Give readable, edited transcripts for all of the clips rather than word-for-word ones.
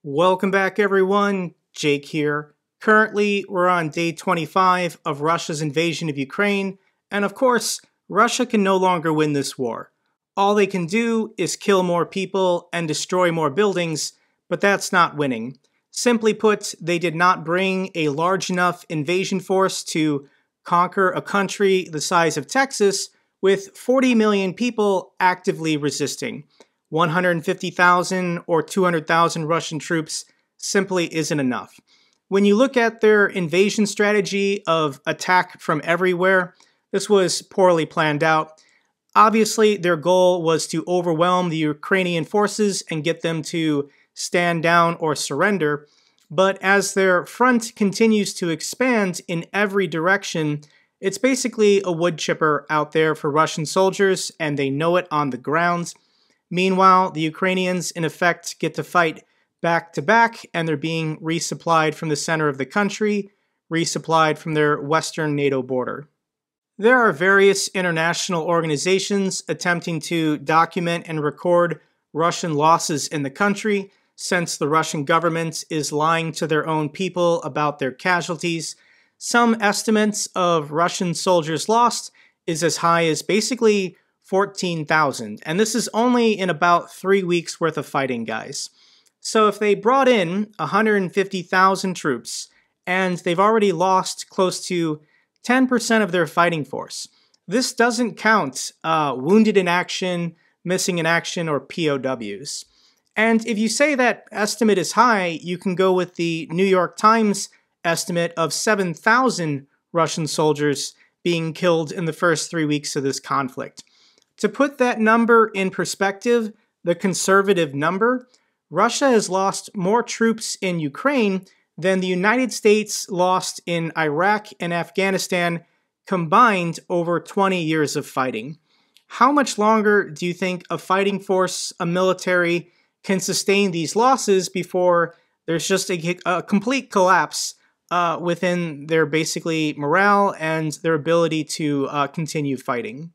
Welcome back, everyone. Jake here. Currently, we're on day 25 of Russia's invasion of Ukraine, and of course, Russia can no longer win this war. All they can do is kill more people and destroy more buildings, but that's not winning. Simply put, they did not bring a large enough invasion force to conquer a country the size of Texas with 40 million people actively resisting. 150,000 or 200,000 Russian troops simply isn't enough. When you look at their invasion strategy of attack from everywhere, this was poorly planned out. Obviously, their goal was to overwhelm the Ukrainian forces and get them to stand down or surrender. But as their front continues to expand in every direction, it's basically a wood chipper out there for Russian soldiers, and they know it on the ground. Meanwhile, the Ukrainians, in effect, get to fight back to back, and they're being resupplied from the center of the country, resupplied from their western NATO border. There are various international organizations attempting to document and record Russian losses in the country, since the Russian government is lying to their own people about their casualties. Some estimates of Russian soldiers lost is as high as basically 14,000, and this is only in about 3 weeks worth of fighting, guys. So if they brought in 150,000 troops, and they've already lost close to 10% of their fighting force, this doesn't count wounded in action, missing in action, or POWs. And if you say that estimate is high, you can go with the New York Times estimate of 7,000 Russian soldiers being killed in the first 3 weeks of this conflict. To put that number in perspective, the conservative number, Russia has lost more troops in Ukraine than the United States lost in Iraq and Afghanistan combined over 20 years of fighting. How much longer do you think a fighting force, a military, can sustain these losses before there's just a complete collapse within their basically morale and their ability to continue fighting?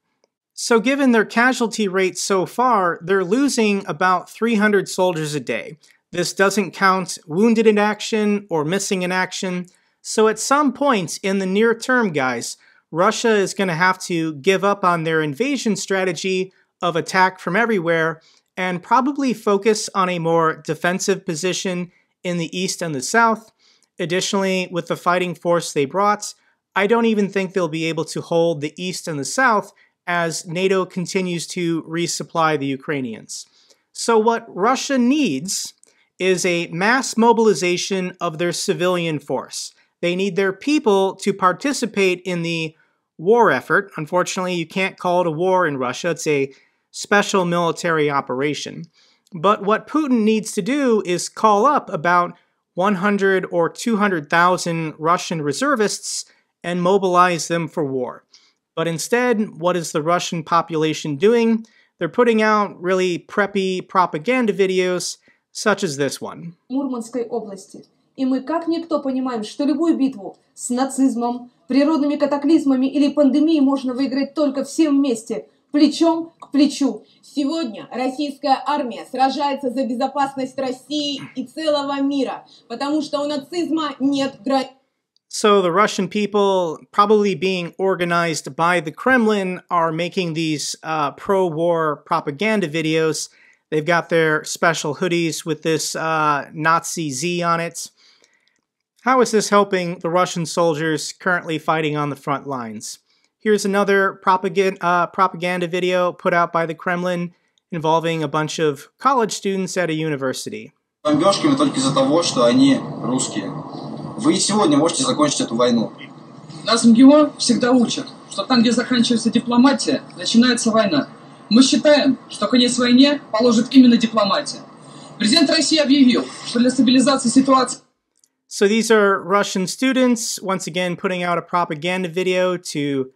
So given their casualty rate so far, they're losing about 300 soldiers a day. This doesn't count wounded in action or missing in action. So at some point in the near term, guys, Russia is going to have to give up on their invasion strategy of attack from everywhere and probably focus on a more defensive position in the east and the south. Additionally, with the fighting force they brought, I don't even think they'll be able to hold the east and the south as NATO continues to resupply the Ukrainians. So what Russia needs is a mass mobilization of their civilian force. They need their people to participate in the war effort. Unfortunately, you can't call it a war in Russia. It's a special military operation. But what Putin needs to do is call up about 100 or 200,000 Russian reservists and mobilize them for war. But instead, what is the Russian population doing? They're putting out really preppy propaganda videos, such as this one. Мурманской области. И мы как никто понимаем, что любую битву с нацизмом, природными катаклизмами или пандемией можно выиграть только всем вместе, плечом к плечу. Сегодня российская армия сражается за безопасность России и целого мира, потому что у нацизма нет границ. So the Russian people, probably being organized by the Kremlin, are making these pro-war propaganda videos. They've got their special hoodies with this Nazi Z on it. How is this helping the Russian soldiers currently fighting on the front lines? Here's another propaganda video put out by the Kremlin involving a bunch of college students at a university. Бомбежками только из-за того, что они русские. Вы сегодня можете закончить эту войну. Нас МГИМО всегда учат, что там, где заканчивается дипломатия, начинается война. Мы считаем, что конец войне положит именно дипломатия. Президент России объявил, что для стабилизации ситуации... So these are Russian students, once again putting out a propaganda video to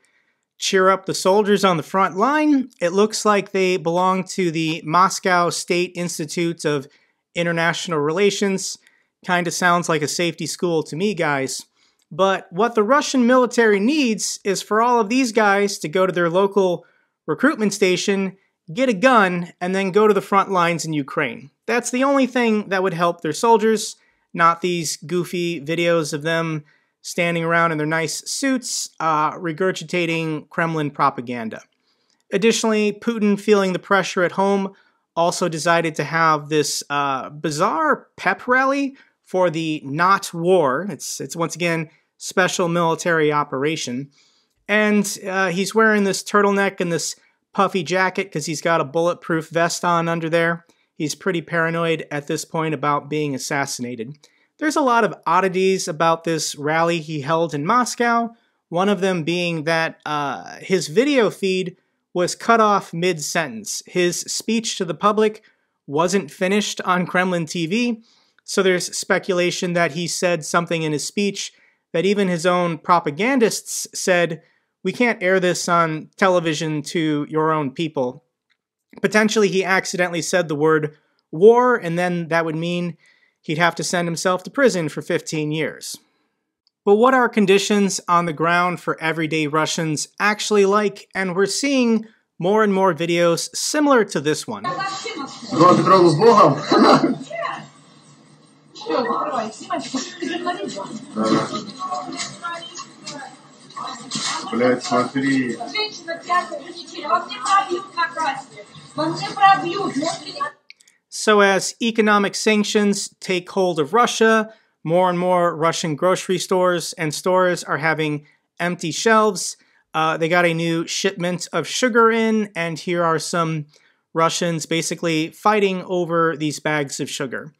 cheer up the soldiers on the front line. It looks like they belong to the Moscow State Institute of International Relations. Kind of sounds like a safety school to me, guys. But what the Russian military needs is for all of these guys to go to their local recruitment station, get a gun, and then go to the front lines in Ukraine. That's the only thing that would help their soldiers, not these goofy videos of them standing around in their nice suits, regurgitating Kremlin propaganda. Additionally, Putin, feeling the pressure at home, also decided to have this bizarre pep rally for the not war. It's once again special military operation. And he's wearing this turtleneck and this puffy jacket because he's got a bulletproof vest on under there. He's pretty paranoid at this point about being assassinated. There's a lot of oddities about this rally he held in Moscow, one of them being that his video feed was cut off mid-sentence. His speech to the public wasn't finished on Kremlin TV, so there's speculation that he said something in his speech that even his own propagandists said, "We can't air this on television to your own people." Potentially he accidentally said the word war, and then that would mean he'd have to send himself to prison for 15 years. But what are conditions on the ground for everyday Russians actually like? And we're seeing more and more videos similar to this one. So as economic sanctions take hold of Russia, more and more Russian grocery stores and stores are having empty shelves. They got a new shipment of sugar in, and here are some Russians basically fighting over these bags of sugar.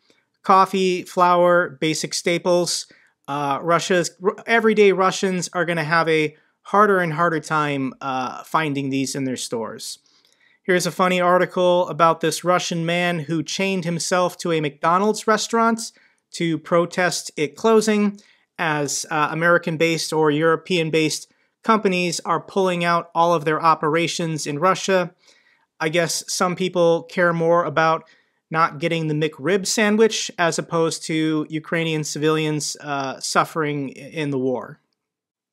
Coffee, flour, basic staples. Russia's everyday Russians are going to have a harder and harder time finding these in their stores. Here's a funny article about this Russian man who chained himself to a McDonald's restaurant to protest it closing, as American-based or European-based companies are pulling out all of their operations in Russia. I guess some people care more about not getting the McRib sandwich as opposed to Ukrainian civilians suffering in the war.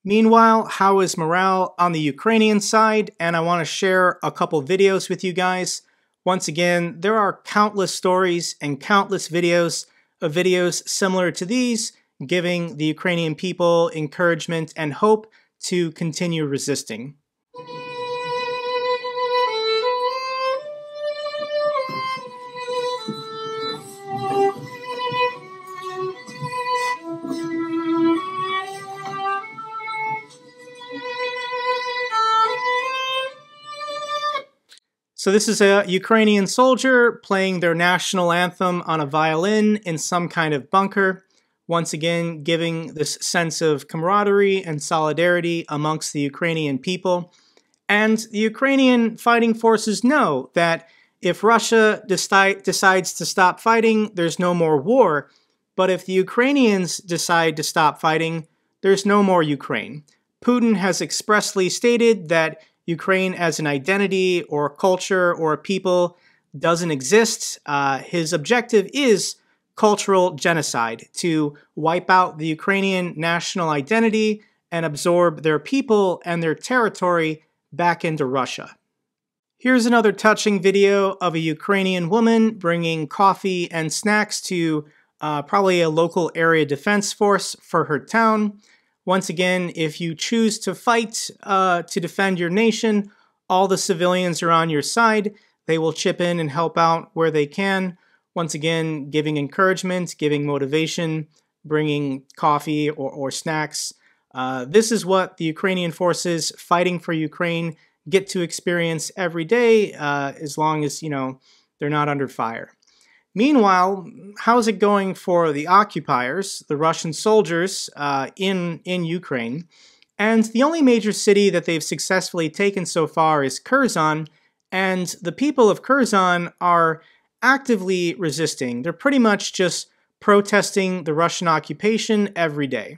Meanwhile, how is morale on the Ukrainian side? And I want to share a couple videos with you guys. Once again, there are countless stories and countless videos of videos similar to these, giving the Ukrainian people encouragement and hope to continue resisting. So this is a Ukrainian soldier playing their national anthem on a violin in some kind of bunker, once again giving this sense of camaraderie and solidarity amongst the Ukrainian people. And the Ukrainian fighting forces know that if Russia decides to stop fighting, there's no more war. But if the Ukrainians decide to stop fighting, there's no more Ukraine. Putin has expressly stated that Ukraine as an identity or culture or a people doesn't exist. His objective is cultural genocide, to wipe out the Ukrainian national identity and absorb their people and their territory back into Russia. Here's another touching video of a Ukrainian woman bringing coffee and snacks to probably a local area defense force for her town. Once again, if you choose to fight to defend your nation, all the civilians are on your side. They will chip in and help out where they can. Once again, giving encouragement, giving motivation, bringing coffee or snacks. This is what the Ukrainian forces fighting for Ukraine get to experience every day, as long as, they're not under fire. Meanwhile, how's it going for the occupiers, the Russian soldiers in Ukraine? And the only major city that they've successfully taken so far is Kherson, and the people of Kherson are actively resisting. They're pretty much just protesting the Russian occupation every day.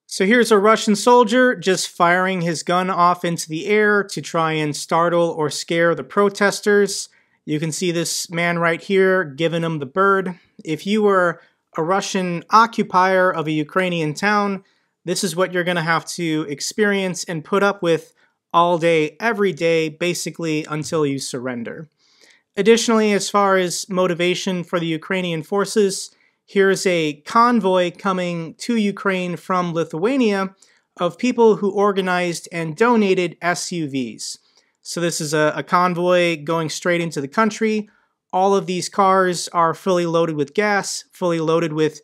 So here's a Russian soldier just firing his gun off into the air to try and startle or scare the protesters. You can see this man right here giving him the bird. If you were a Russian occupier of a Ukrainian town, this is what you're going to have to experience and put up with all day, every day, basically until you surrender. Additionally, as far as motivation for the Ukrainian forces, here's a convoy coming to Ukraine from Lithuania of people who organized and donated SUVs. So this is a convoy going straight into the country. All of these cars are fully loaded with gas, fully loaded with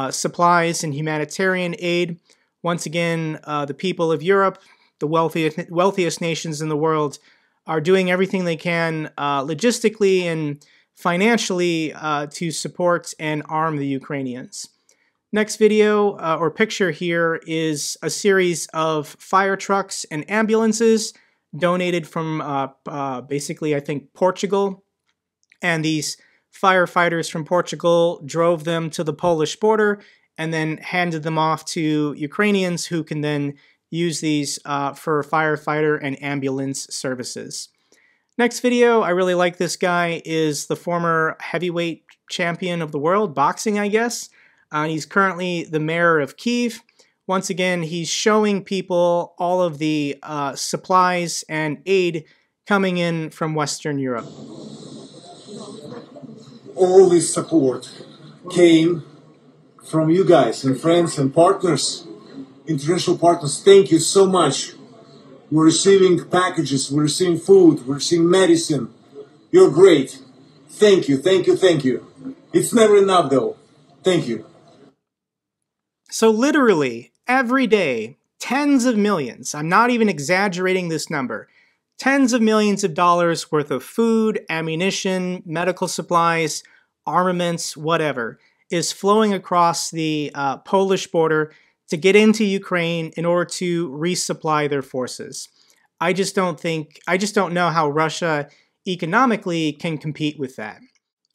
supplies and humanitarian aid. Once again, the people of Europe, the wealthiest nations in the world, are doing everything they can logistically and financially to support and arm the Ukrainians. Next video or picture here is a series of fire trucks and ambulances donated from basically, I think, Portugal. And these firefighters from Portugal drove them to the Polish border and then handed them off to Ukrainians who can then use these for firefighter and ambulance services. Next video, I really like this guy, is the former heavyweight champion of the world, boxing, I guess. He's currently the mayor of Kyiv. Once again, he's showing people all of the supplies and aid coming in from Western Europe. All this support came from you guys and friends and partners, international partners. Thank you so much. We're receiving packages, we're receiving food, we're receiving medicine. You're great. Thank you, thank you, thank you. It's never enough though. Thank you. So literally, every day, tens of millions, I'm not even exaggerating this number, tens of millions of dollars worth of food, ammunition, medical supplies, armaments, whatever, is flowing across the Polish border to get into Ukraine in order to resupply their forces. I just don't know how Russia economically can compete with that.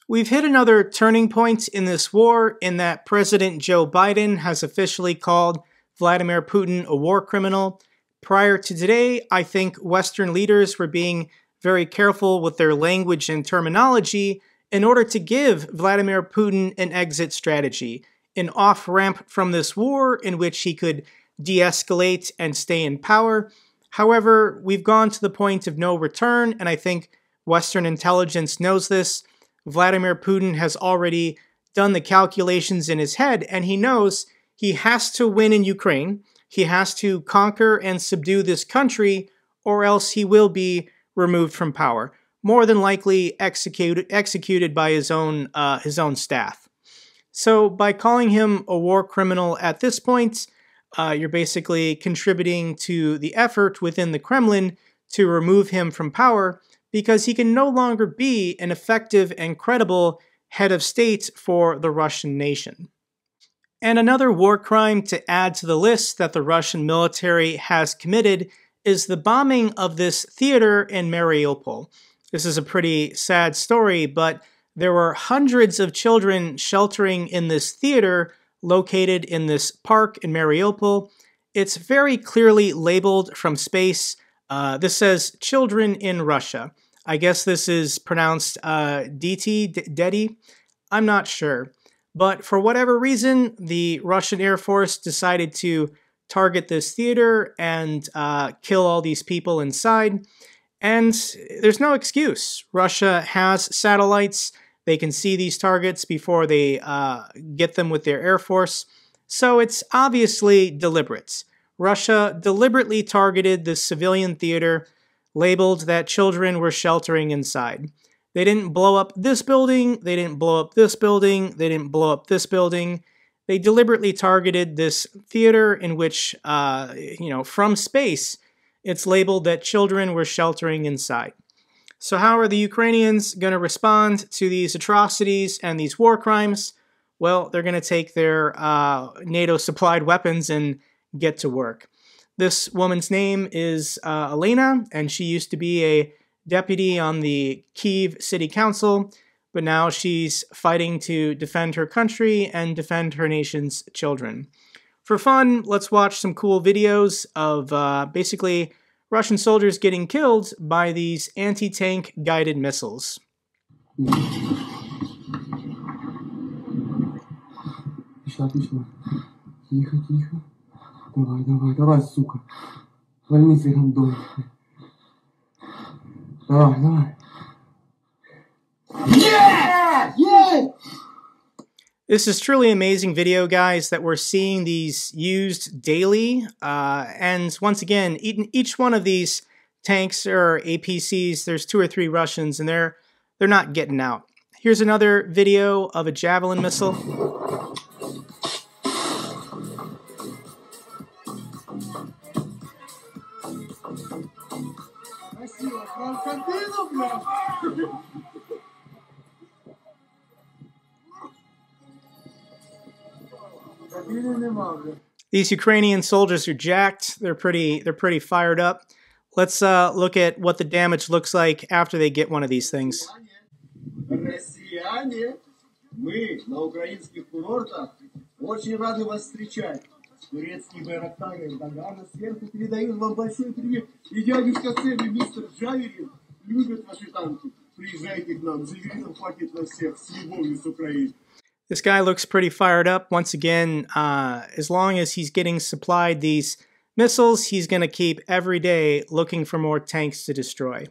We've hit another turning point in this war in that President Joe Biden has officially called Vladimir Putin a war criminal. Prior to today, I think Western leaders were being very careful with their language and terminology in order to give Vladimir Putin an exit strategy, an off-ramp from this war in which he could de-escalate and stay in power. However, we've gone to the point of no return, and I think Western intelligence knows this. Vladimir Putin has already done the calculations in his head, and he knows he has to win in Ukraine. He has to conquer and subdue this country, or else he will be removed from power, more than likely executed by his own staff. So by calling him a war criminal at this point, you're basically contributing to the effort within the Kremlin to remove him from power, because he can no longer be an effective and credible head of state for the Russian nation. And another war crime to add to the list that the Russian military has committed is the bombing of this theater in Mariupol. This is a pretty sad story, but there were hundreds of children sheltering in this theater located in this park in Mariupol. It's very clearly labeled from space. This says children in Russia. I guess this is pronounced Dedi. I'm not sure. But for whatever reason, the Russian Air Force decided to target this theater and kill all these people inside. And there's no excuse. Russia has satellites. They can see these targets before they get them with their Air Force. So it's obviously deliberate. Russia deliberately targeted this civilian theater, labeled that children were sheltering inside. They didn't blow up this building, they didn't blow up this building, they didn't blow up this building. They deliberately targeted this theater in which, from space, it's labeled that children were sheltering inside. So how are the Ukrainians going to respond to these atrocities and these war crimes? Well, they're going to take their NATO-supplied weapons and get to work. This woman's name is Elena, and she used to be a deputy on the Kyiv City Council, but now she's fighting to defend her country and defend her nation's children. For fun, let's watch some cool videos of basically Russian soldiers getting killed by these anti-tank guided missiles. Отлично. Тихо, тихо. Давай, давай, давай, сука. Вальни свои гандоны. Давай, давай. Yeah! Yeah! This is truly amazing video, guys, that we're seeing these used daily. And once again, each one of these tanks or APCs, there's 2 or 3 Russians, and they're not getting out. Here's another video of a Javelin missile. These Ukrainian soldiers are jacked. They're pretty fired up. Let's look at what the damage looks like after they get one of these things. Россияне, мы на украинских курортах очень рады вас встречать. Турецкие байрактары Эрдогана сверху передают вам большой привет. И дядюшка Сэм и мистер Javelin любят ваши танки. Приезжайте к нам, Javelin хватит на всех с любовью с Украины. This guy looks pretty fired up. Once again, as long as he's getting supplied these missiles, he's going to keep every day looking for more tanks to destroy.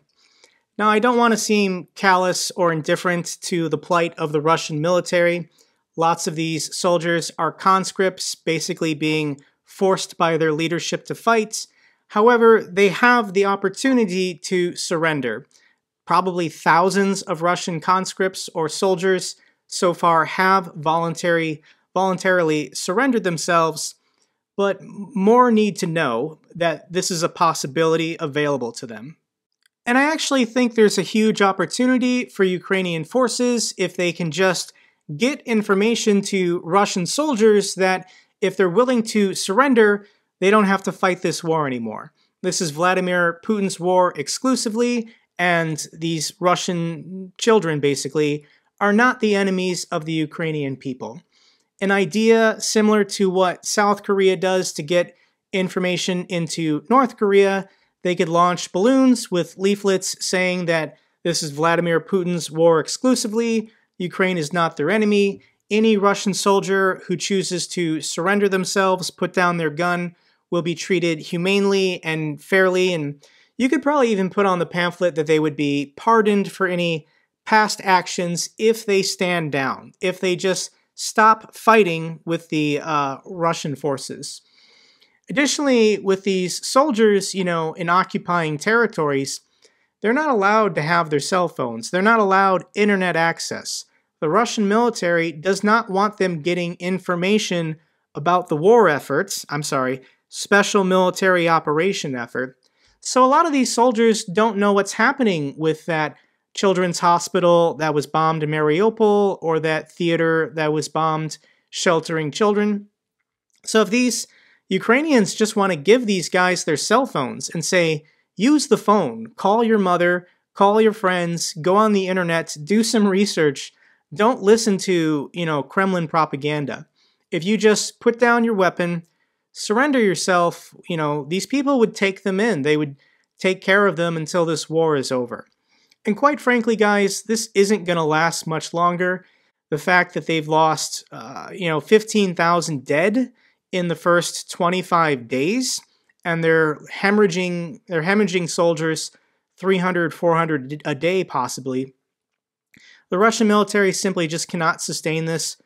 Now, I don't want to seem callous or indifferent to the plight of the Russian military. Lots of these soldiers are conscripts, basically being forced by their leadership to fight. However, they have the opportunity to surrender. Probably thousands of Russian conscripts or soldiers so far have voluntarily surrendered themselves, but more need to know that this is a possibility available to them. And I actually think there's a huge opportunity for Ukrainian forces if they can just get information to Russian soldiers that if they're willing to surrender, they don't have to fight this war anymore. This is Vladimir Putin's war exclusively, and these Russian children basically are not the enemies of the Ukrainian people. An idea similar to what South Korea does to get information into North Korea. They could launch balloons with leaflets saying that this is Vladimir Putin's war exclusively, Ukraine is not their enemy. Any Russian soldier who chooses to surrender themselves, put down their gun, will be treated humanely and fairly, and you could probably even put on the pamphlet that they would be pardoned for any past actions if they stand down, if they just stop fighting with the Russian forces. Additionally, with these soldiers, in occupying territories, they're not allowed to have their cell phones. They're not allowed internet access. The Russian military does not want them getting information about the war efforts, special military operation effort. So a lot of these soldiers don't know what's happening with that children's hospital that was bombed in Mariupol or that theater that was bombed sheltering children. So if these Ukrainians just want to give these guys their cell phones and say, use the phone, call your mother, call your friends, go on the internet, do some research, don't listen to, Kremlin propaganda. If you just put down your weapon, surrender yourself, these people would take them in. They would take care of them until this war is over. And quite frankly, guys, this isn't going to last much longer. The fact that they've lost, 15,000 dead in the first 25 days, and they're hemorrhaging soldiers 300, 400 a day possibly. The Russian military simply just cannot sustain this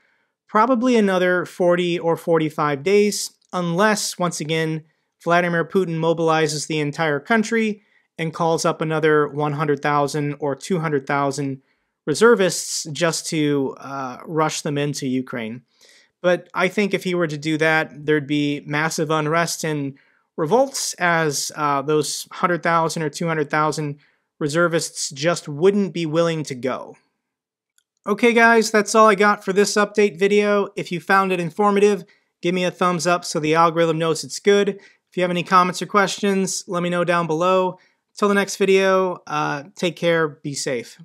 probably another 40 or 45 days, unless, once again, Vladimir Putin mobilizes the entire country and calls up another 100,000 or 200,000 reservists just to rush them into Ukraine. But I think if he were to do that, there'd be massive unrest and revolts as those 100,000 or 200,000 reservists just wouldn't be willing to go. Okay guys, that's all I got for this update video. If you found it informative, give me a thumbs up so the algorithm knows it's good. If you have any comments or questions, let me know down below. Till the next video, take care, be safe.